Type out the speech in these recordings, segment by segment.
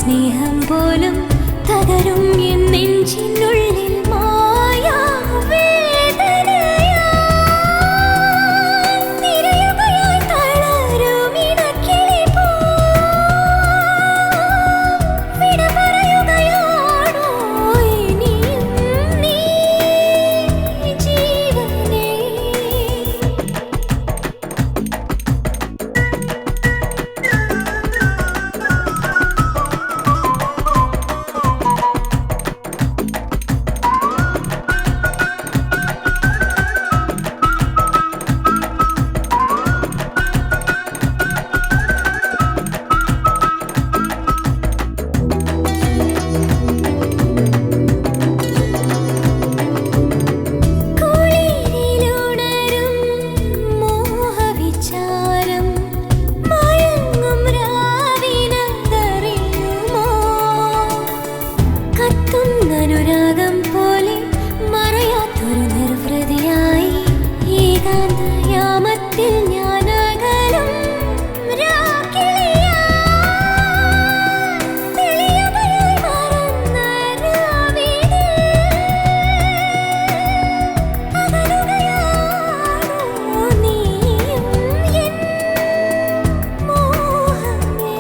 സ്നേഹം പോലും തകരും എൻ നെഞ്ചിനുള്ളിൽ മായാ വേദനയാ തിരയുകയായി തളരും ഇണക്കിളി പോ വിട പറയുകയാണോ ഇനിയും നീ ജീവനേ അനുരാഗം പോലെ മറയാത്തൊരു നിർവൃതിയായി ഏകാന്തയാമത്തിൽ ഞാൻ അകലും രാക്കിളിയാ തെളിയുകയായി മറന്ന രാവിലെ അകലുകയാണോ നീയും എൻ മോഹമേ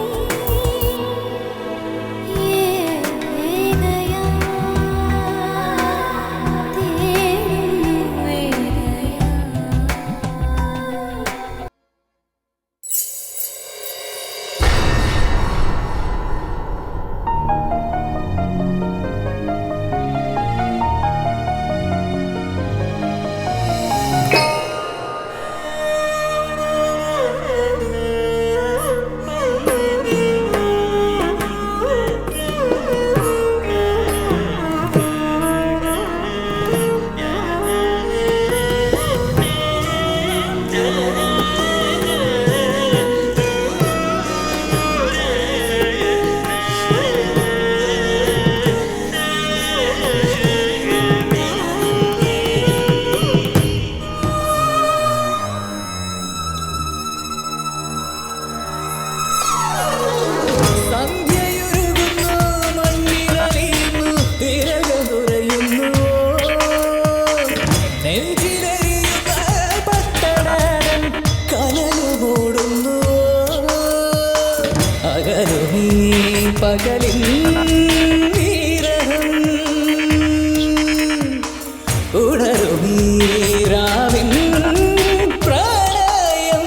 പകലിൽ നീരഹം ഉണരുമീ രാവിൻ പ്രണയം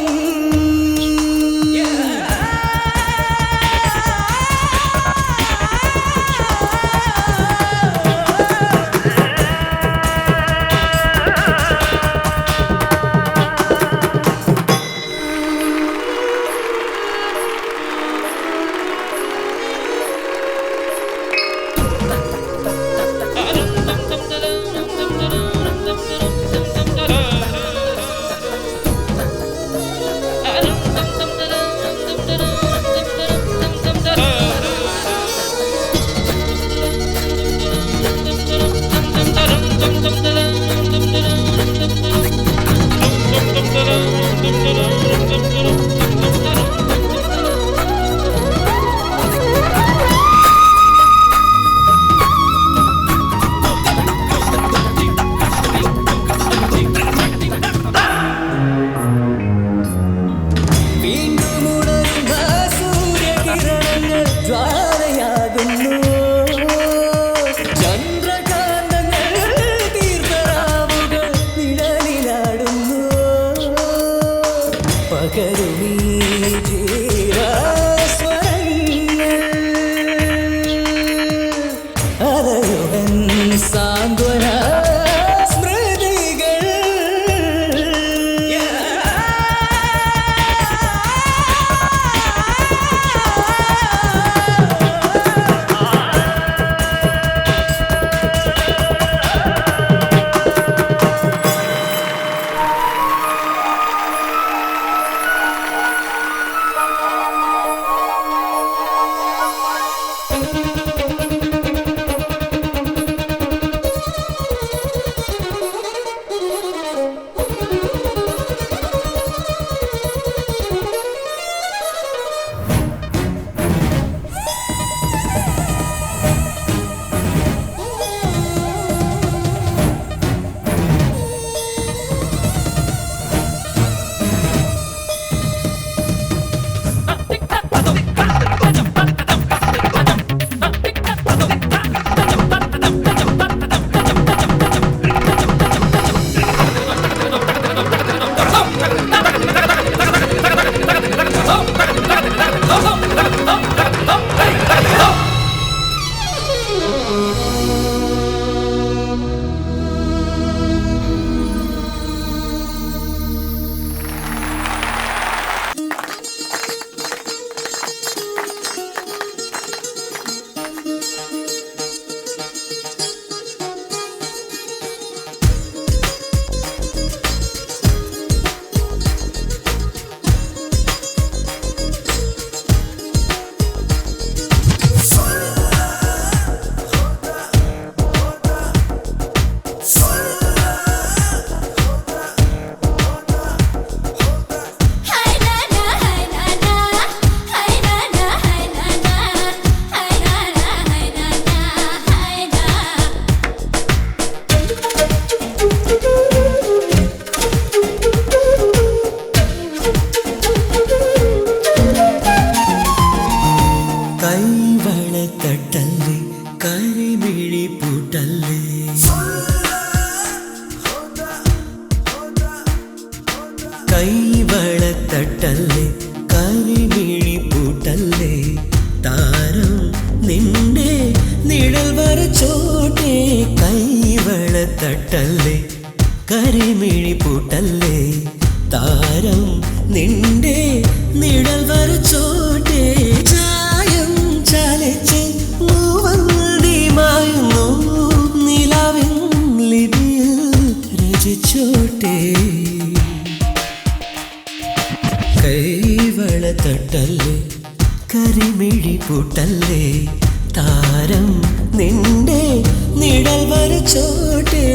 തട്ടല്ലേ കരിമിഴി പൂട്ടല്ലേ താരം നിന്റെ നിഴൽ വരച്ചോട്ടെ കൈവള തട്ടല്ലേ കരിമിഴി പൂട്ടല്ലേ താരം നിന്റെ നിഴൽ വരച്ചോട്ടെ ചായം ചാലിച്ച് മൂവന്തിമായുന്നു നിലാവിൻ ലിപിയിൽ രചിച്ചോട്ടെ കൈവള തട്ടല്ലേ കരിമിഴി പൂട്ടല്ലേ താരം നിന്റെ നിഴൽ വരച്ചോട്ടെ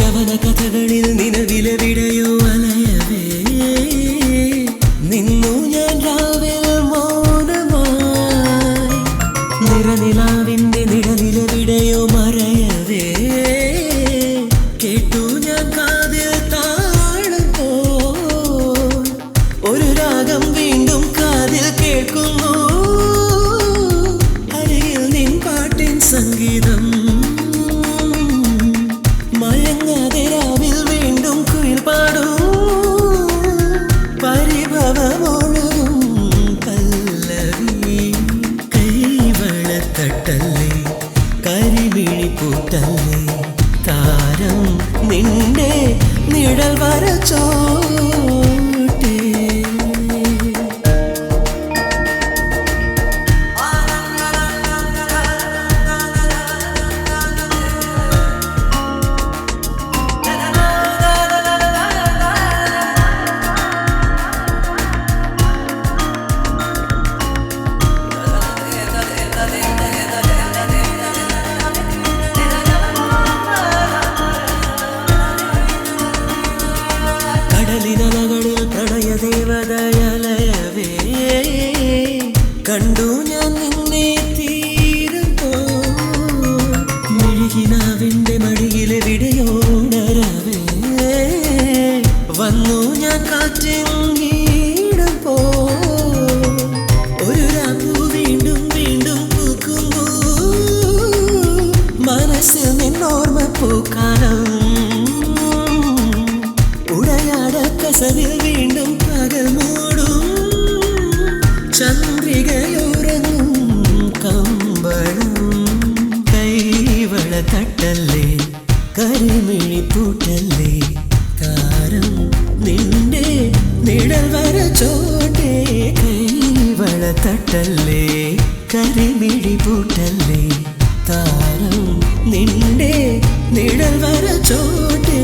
യവന കഥകളിൽ നിലവിലെവിടെയോ അലയവേ നിന്നു ഞാൻ രാവിൽ മൗനമായി നിറനിലാവിന്റെ നിഴലിലെവിടെയോ മറയവേ കേട്ടു ഞാൻ കാതിൽ താഴുമ്പോ ഒരു രാഗം വീണ്ടും കാതിൽ കേൾക്കുന്നു അരികിൽ നിൻ പാട്ടിൻ സംഗീതം മയങ്ങാതെ രാവിൽ വീണ്ടും കുയിൽ പാടും പരിഭവമൊഴുകും പല്ലവി കൈവള തട്ടല്ലേ കരിമിഴി പൂട്ടല്ലേ താരം നിന്റെ നിഴൽ വരച്ചോട്ടെ കടലിനലകളിൽ പ്രണയദേവതയലയവേ കണ്ടു ഞാൻ നിന്നെ തീരുമ്പോ മിഴികിനാവിന്റെ മടിയിലെവിടെയോണരവേ വന്നു ഞാൻ കാറ്റിടുമ്പോ ഒരു രാപ്പു വീണ്ടും വീണ്ടും പൂക്കുമ്പോ മനസ്സിൽ നിന്നോർമ്മ പൂക്കാലം കസവിൽ വീണ്ടും പകൽ മൂടും ചന്ദ്രികയുറങ്ങും കമ്പളം കൈവള തട്ടല്ലേ കരിമിഴി പൂട്ടല്ലേ താരം നിന്റെ നിഴൽ വരച്ചോട്ടെ കൈവള തട്ടല്ലേ കരിമിഴി പൂട്ടല്ലേ താരം നിന്റെ നിഴൽ വരച്ചോട്ടെ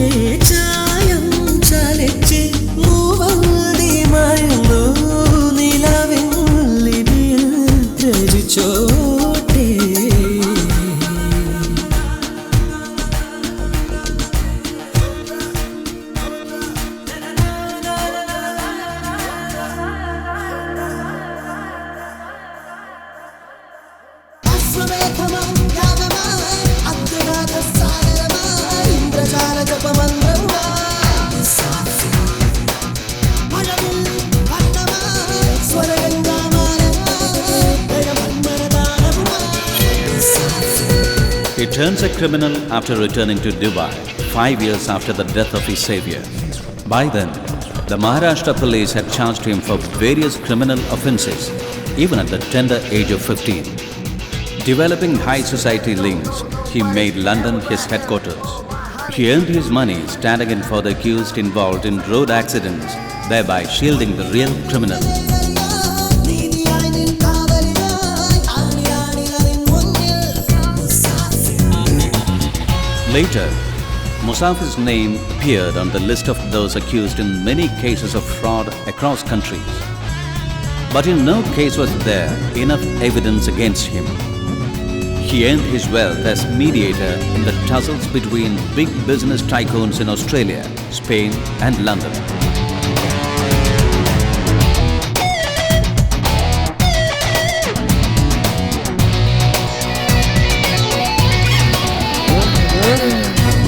ചായം ചാലിച്ച് മൂവന്തിമായുന്നു നിലാവിൻ ലിപിയിൽ രചിച്ചോട്ടെ He turns a criminal after returning to Dubai 5 years after the death of his savior. By then, the Maharashtra police had charged him for various criminal offences, even at the tender age of 15. Developing high society links, he made London his headquarters. He earned his money standing in for the accused involved in road accidents, thereby shielding the real criminal. Later, Musafir's name appeared on the list of those accused in many cases of fraud across countries. But in no case was there enough evidence against him. He earned his wealth as mediator in the tussles between big business tycoons in Australia, Spain, and London.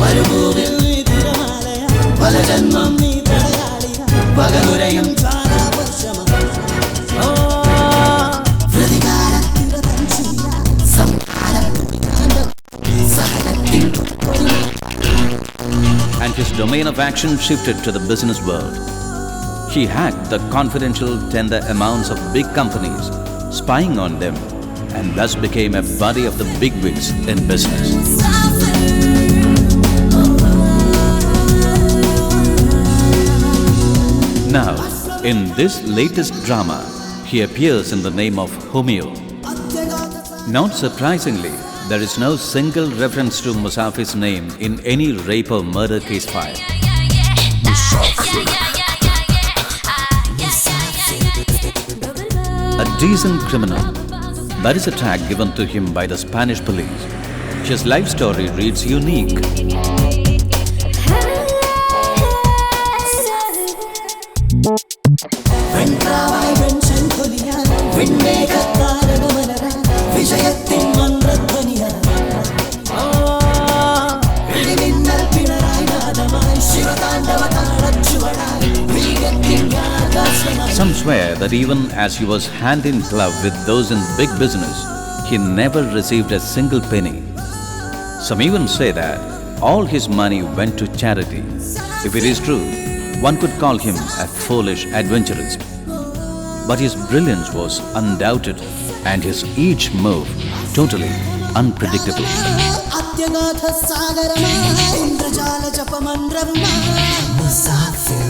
മരുഭൂമിൽ നീ തിരമാലയാ പല ജന്മം നീ തടയാളിയാ പകലുരയും ജ്വാലാവർഷമ And his domain of action shifted to the business world. He hacked the confidential tender amounts of big companies, spying on them, and thus became a buddy of the bigwigs in business. Now, in this latest drama, he appears in the name of Humio. Not surprisingly, there is no single reference to Musafi's name in any rape or murder case file. A decent criminal. That is a tag given to him by the Spanish police. His life story reads unique. വെൺപ്രാവായി വെൺശംഖൊലിയാൻ വെൺമേഘത്താരകമലരാൻ വിജയത്തിൻ മന്ത്രധ്വനിയാൻ വെടിമിന്നൽ Pinarayi നാദമായി Shiva Tandava താളച്ചുവടായി വീര്യത്തിൻ ആകാശമായി. Some swear that even as he was hand in glove with those in big business, he never received a single penny. Some even say that all his money went to charity. If it is true, one could call him a foolish adventurist. But his brilliance was undoubted and his each move totally unpredictable. അത്യഗാധ സാഗരമായി ഇന്ദ്രജാല ജപമന്ത്രവുമായി Musafir